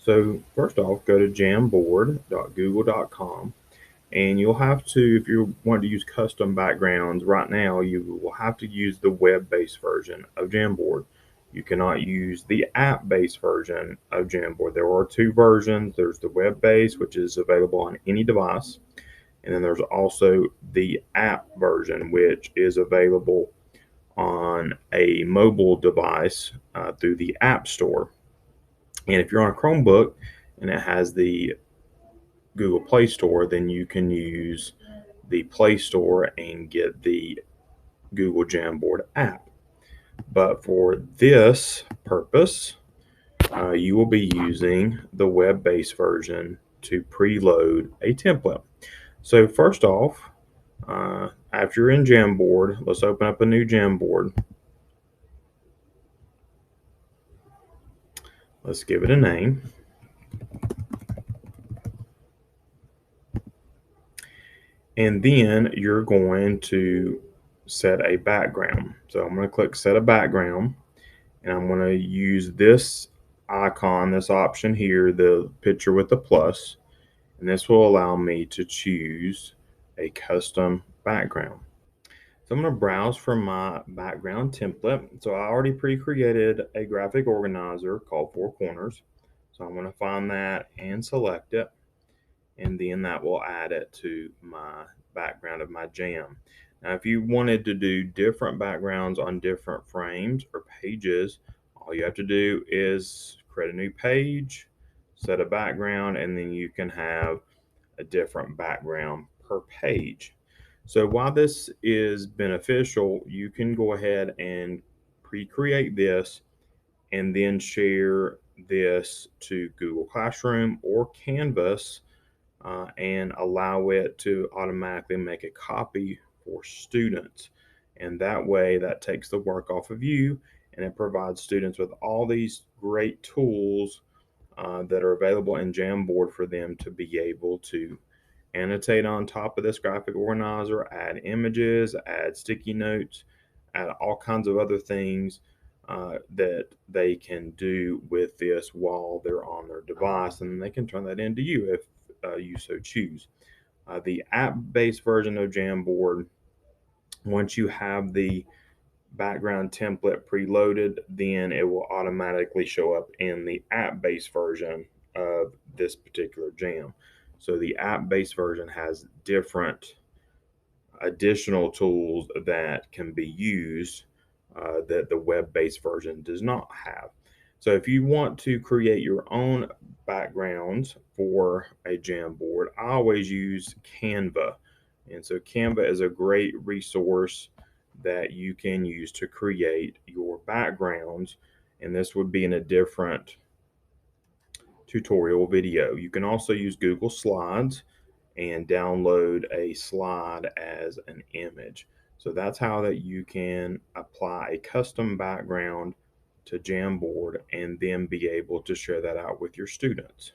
So first off, go to jamboard.google.com, and you'll have to, if you want to use custom backgrounds right now, you will have to use the web-based version of Jamboard. You cannot use the app-based version of Jamboard. There are two versions. There's the web-based, which is available on any device, and then there's also the app version, which is available on a mobile device through the App Store. And if you're on a Chromebook and it has the Google Play Store, then you can use the Play Store and get the Google Jamboard app. But for this purpose, you will be using the web-based version to preload a template. So first off, after you're in Jamboard, let's open up a new Jamboard. Let's give it a name. And then you're going to set a background. So I'm going to click set a background, and I'm going to use this icon, this option here, the picture with the plus, and this will allow me to choose a custom background. So I'm going to browse for my background template. So I already pre-created a graphic organizer called Four Corners. So I'm going to find that and select it, and then that will add it to my background of my jam. Now, if you wanted to do different backgrounds on different frames or pages, all you have to do is create a new page, set a background, and then you can have a different background per page. So while this is beneficial, you can go ahead and pre-create this and then share this to Google Classroom or Canvas, and allow it to automatically make a copy for students. And that way, that takes the work off of you, and it provides students with all these great tools that are available in Jamboard for them to be able to annotate on top of this graphic organizer, add images, add sticky notes, add all kinds of other things that they can do with this while they're on their device, and they can turn that into you if you so choose. The app-based version of Jamboard, once you have the background template preloaded, then it will automatically show up in the app-based version of this particular jam. So the app-based version has different additional tools that can be used that the web-based version does not have. So if you want to create your own backgrounds for a Jamboard, I always use Canva. And so Canva is a great resource that you can use to create your backgrounds. And this would be in a different tutorial video. You can also use Google Slides and download a slide as an image. So that's how that you can apply a custom background to Jamboard and then be able to share that out with your students.